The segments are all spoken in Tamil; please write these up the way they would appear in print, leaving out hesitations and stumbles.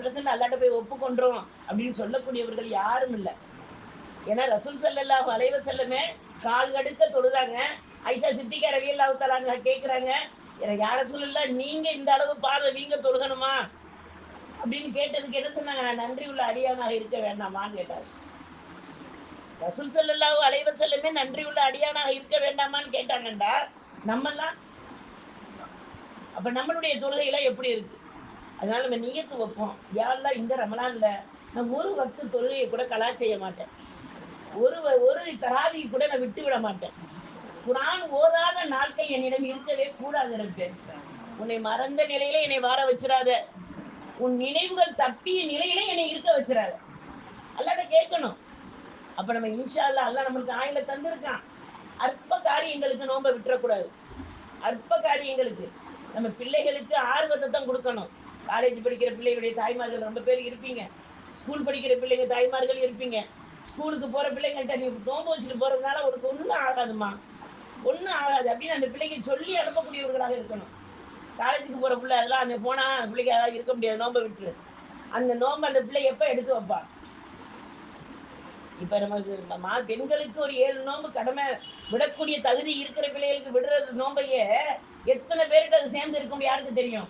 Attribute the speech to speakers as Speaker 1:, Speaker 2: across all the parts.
Speaker 1: 100% அல்லாட்ட போய் ஒப்புக்கொண்டோம் அப்படின்னு சொல்லக்கூடியவர்கள் யாரும் இல்லை. ஏன்னா ரசூல் ஸல்லல்லாஹு அலைஹி வஸல்லமே கால் கடுக்க தொழுதாங்க. ஐஷா சித்திகா ரலியல்லாஹு தஆலா கேட்குறாங்க, யார ரசூலல்லாஹ் நீங்க இந்த அளவு பாதை வீங்க தொழுகணுமா அப்படின்னு கேட்டதுக்கு என்ன சொன்னாங்க, நான் நன்றி உள்ள அடியானாக இருக்க வேண்டாமான்னு கேட்டார். ரசூல் ஸல்லல்லாஹு அலைஹி வஸல்லமே நன்றி உள்ள அடியானாக இருக்க வேண்டாமான்னு கேட்டாங்கண்டா நம்மெல்லாம் அப்ப நம்மளுடைய தொழுகையெல்லாம் எப்படி இருக்கு? அதனால நம்ம நியத்து வைப்போம், யா அல்லாஹ் இந்த ரமலான்ல நான் ஒரு வக்து தொழுகையை கூட கலா செய்ய மாட்டேன், ஒரு தராவி கூட நான் விட்டு விட மாட்டேன். குர்ஆன் ஓதாத நாட்கள் என்னிடம் இருக்கவே கூடாது. எனக்கு உன்னை மறந்த நிலையில என்னை வார வச்சிடாத, உன் நினைவுகள் தப்பிய நிலையில என்னை இருக்க வச்சிடாத. அல்லாஹ்ட்ட கேட்கணும். அப்ப நம்ம இன்ஷா அல்லாஹ் அல்லாஹ் நம்மளுக்கு ஆயில தந்திருக்கான். அற்ப காரியங்களுக்கு நோன்பை விட்டுறக்கூடாது. அற்ப காரியங்களுக்கு நம்ம பிள்ளைகளுக்கு ஆர்வத்தை தான் கொடுக்கணும். காலேஜ் படிக்கிற பிள்ளைகளுடைய தாய்மார்கள் ரொம்ப பேர் இருப்பீங்க, ஸ்கூல் படிக்கிற பிள்ளைங்க தாய்மார்கள் இருப்பீங்க. ஸ்கூலுக்கு போகிற பிள்ளைங்கள்ட்ட நீ நோன்பு வச்சுட்டு போகிறதுனால உனக்கு ஒன்றும் ஆகாதுமா, ஒன்றும் ஆகாது அப்படின்னு அந்த பிள்ளைக்கு சொல்லி அனுப்பக்கூடியவர்களாக இருக்கணும். காலேஜுக்கு போகிற பிள்ளை அதெல்லாம் அந்த போனால் அந்த பிள்ளைக்கு அதாவது இருக்க முடியாது, நோன்பை விட்டுரு. அந்த நோன்பை அந்த பிள்ளை எப்போ எடுத்து வைப்பா? இப்போ நமக்கு பெண்களுக்கு ஒரு 7 நோன்பு கடமை விடக்கூடிய தகுதி இருக்கிற பிள்ளைகளுக்கு விடுறது நோன்பையே எத்தனை பேர்கிட்ட அது சேர்ந்து இருக்கும் யாருக்கு தெரியும்?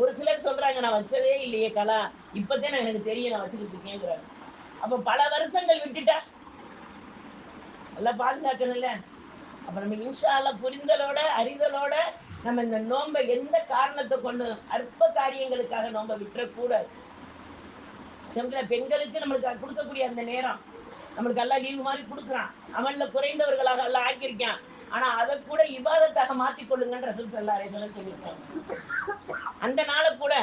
Speaker 1: ஒரு சிலர் சொல்கிறாங்க, நான் வச்சதே இல்லையே கலா, இப்போதான் எனக்கு தெரியும் நான் வச்சுக்கிட்டு இருக்கேங்கிறாங்க. அப்போ பல வருஷங்கள் விட்டுட்டா எல்லாம் பாதுகாக்கணும்ல. அப்போ நம்ம இன்ஷா அல்லாஹ் புரிந்தலோட அறிதலோட நம்ம இந்த நோன்பை எந்த காரணத்தை கொண்டு அற்ப காரியங்களுக்காக நோன்பை விட்டுறக்கூடாது. பெண்களுக்கு நம்மளுக்கு கொடுக்கக்கூடிய அந்த நேரம் நம்மளுக்கு எல்லாம் லீவு மாதிரி கொடுக்குறான், அமல்ல குறைந்தவர்களாக எல்லாம் ஆக்கியிருக்கான். ஆனா அதை கூட இபாதத்தாக மாற்றிக்கொள்ளுங்கன்னு ரசூல் ஸல்லல்லாஹு அலைஹி வஸல்லம் சொல்லியிருக்காங்க. அந்த நாளை கூட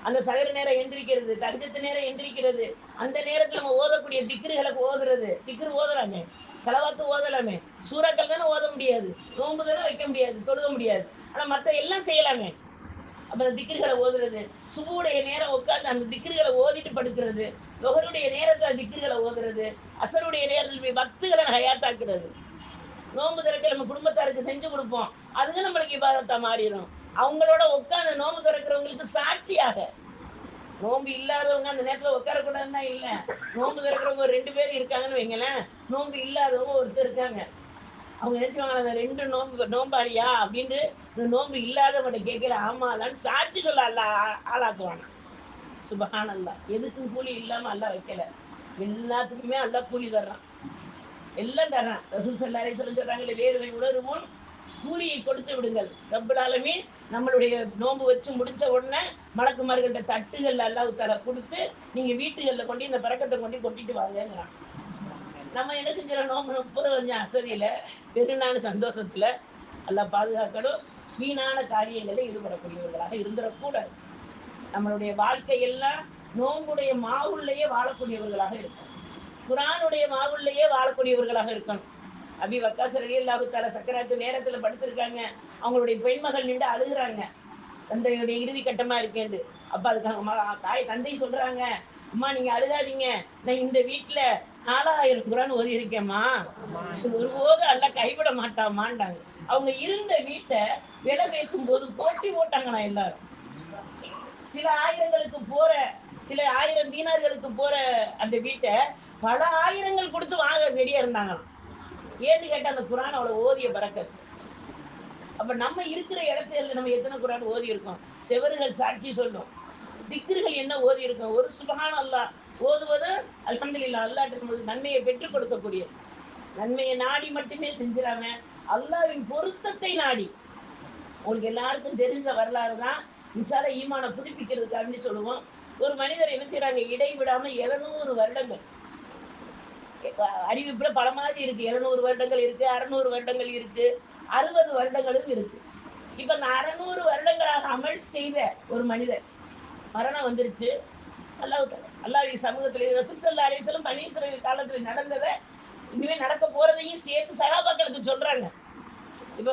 Speaker 1: அந்த சகர் நேரம் எந்திரிக்கிறது, தஹஜ்ஜத் நேரம் எந்திரிக்கிறது, அந்த நேரத்தில் நம்ம ஓதக்கூடிய திக்ருகளுக்கு ஓதுறது. திக்ரு ஓதுறாங்க, ஸலவாத்து ஓதலாமே, சூறாக்கள் தானே ஓத முடியாது, நோன்பு தானே வைக்க முடியாது, தொழுக முடியாது, ஆனால் மற்ற எல்லாம் செய்யலாமே. அப்புறம் திக்ருகளை ஓதுறது, சுபுடைய நேரம் உட்காந்து அந்த திக்ருகளை ஓதிட்டு படுக்கிறது, லொஹருடைய நேரத்தில் திக்ருகளை ஓதுறது, அசருடைய நேரத்தில் போய் பக்துகளை ஹயாத்தாக்குறது. நோன்பு திறக்க நம்ம குடும்பத்தாருக்கு செஞ்சு கொடுப்போம், அதுக்கு நம்மளுக்கு இபாதத்தா மாறிடும். அவங்களோட உட்காந்து நோன்பு திறக்கிறவங்களுக்கு சாட்சியாக, நோன்பு இல்லாதவங்க அந்த நேரத்தில் உட்காரக்கூடாதுன்னா இல்லை, நோன்பு திறக்கிறவங்க 2 பேர் இருக்காங்கன்னு வைங்களேன், நோன்பு இல்லாதவங்க ஒருத்தர் இருக்காங்க, அவங்க என்ன செய்வாங்க, அந்த 2 நோம்பாளியா அப்படின்னு இந்த நோன்பு இல்லாதவங்க கேட்கிற ஆமாலான்னு சாட்சி சொல்ல அல்ல ஆளாக்குவாங்க. சுபஹான் அல்லாஹ். எதுக்கும் கூலி இல்லாமல் அல்ல வைக்கல, எல்லாத்துக்குமே அல்ல கூலி தர்றான், எல்லாம் தர்றான். ரசூல் ஸல்லல்லாஹு அலைஹி வஸல்லம் சொல்றாங்களே, வேர்வை உணருமுன் கூலியை கொடுத்து விடுங்கள். ரப்புல் ஆலமீன் நம்மளுடைய நோன்பு வச்சு முடிச்ச உடனே மலக்குமார்கள்ட்ட தட்டுகள் அல்லாஹ் தஆலா கொடுத்து நீங்க வீட்டுகளில் கொண்டு இந்த பறக்கத்தை கொண்டு கொட்டிட்டு வாங்கிறான். நம்ம என்ன செஞ்சிடறோம், நோம்பு 30 கொஞ்சம் அசதியில் பெருநாள் சந்தோஷத்தில் எல்லாம் பாதுகாக்கணும். வீணான காரியங்களில் ஈடுபடக்கூடியவர்களாக இருந்துடக்கூடாது. நம்மளுடைய வாழ்க்கையெல்லாம் நோம்புடைய மாவுள்ளையே வாழக்கூடியவர்களாக இருக்கணும், குர்ஆனுடைய மாவுள்ளையே வாழக்கூடியவர்களாக இருக்கணும். அபி வக்காஸ் ரலியல்லாஹு தஆலா சக்கராத்து நேரத்தில் படுத்திருக்காங்க, அவங்களுடைய பெண்மகள் நின்று அழுகுறாங்க, தந்தையுடைய இறுதி கட்டமாக இருக்கேன்னு. அப்போ அதுக்காக தந்தை சொல்கிறாங்க, அம்மா நீங்கள் அழுகாதீங்க, நான் இந்த வீட்டில் 4000 குர்ஆன் ஓதி இருக்கேம்மா, ஒருபோது எல்லாம் கைவிட மாட்டாமான்ட்டாங்க. அவங்க இருந்த வீட்டை விலை பேசும்போது போட்டி போட்டாங்கண்ணா எல்லாரும். சில ஆயிரங்களுக்கு போகிற, சில 1000 தீனார்களுக்கு போகிற அந்த வீட்டை பல ஆயிரங்கள் கொடுத்து வாங்க ரெடியாக இருந்தாங்களாம். ஏன்னு கேட்டால் அந்த குர்ஆன் அவ்வளோ ஓதிய பரக்கத். அப்போ நம்ம இருக்கிற இடத்துல நம்ம எத்தனை குர்ஆன் ஓதி இருக்கோம், செவறுகள் சாட்சி சொல்லும். திக்ருகள் என்ன ஓதி இருக்கோம், ஒரு சுப்ஹான் அல்லாஹ் ஓதுவது அல்ஹம்துலில்லாஹ், அல்லாஹ் நம்மளுக்கு நன்மையை பெற்றுக் கொடுக்கக்கூடியது. நன்மையை நாடி மட்டுமே செஞ்சிடாம அல்லாஹ்வின் பொருத்தத்தை நாடி. உங்களுக்கு எல்லாருக்கும் தெரிஞ்ச வரலாறு தான், இன்ஷா அல்லாஹ் ஈமானை புதுப்பிக்கிறதுக்கு அப்படின்னு சொல்லுவோம். ஒரு மனிதர் என்ன செய்கிறாங்க, இடைவிடாமல் 700 வருடங்கள், அறிவிப்புல பல மாதிரி இருக்கு, 700 வருடங்கள் இருக்கு, 600 வருடங்கள் இருக்கு, 60 வருடங்களும் இருக்கு. இப்ப இந்த 600 வருடங்களாக அமல் செய்த ஒரு மனிதர் மரணம் வந்துருச்சு. அல்லாஹ்வின் சமூகத்தில் ரசூல் ஸல்லல்லாஹு அலைஹி வஸல்லம் பனி இஸ்ராயீல் காலத்தில் நடந்ததை இனிமே நடக்க போறதையும் சேர்த்து சஹாபாக்களுக்கு சொல்றாங்க. இப்போ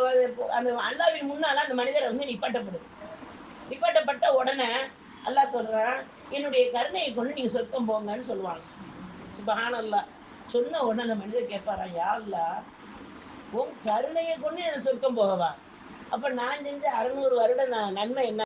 Speaker 1: அந்த அல்லாஹ்வின் முன்னால அந்த மனிதரை வந்து நிப்பாட்டப்பட்ட உடனே அல்லாஹ் சொல்றான், என்னுடைய கருணையை கொண்டு நீங்க சொர்க்கம் போங்கன்னு சொல்லுவாங்க. சுப்ஹான் அல்லாஹ். சொன்ன உடனே அந்த மனிதர் கேட்பாரா, யா அல்லாஹ் உன் கருணையை கொண்டு என்ன சொர்க்கம் போகவா? அப்ப நான் செஞ்ச 600 வருட நன்மை என்ன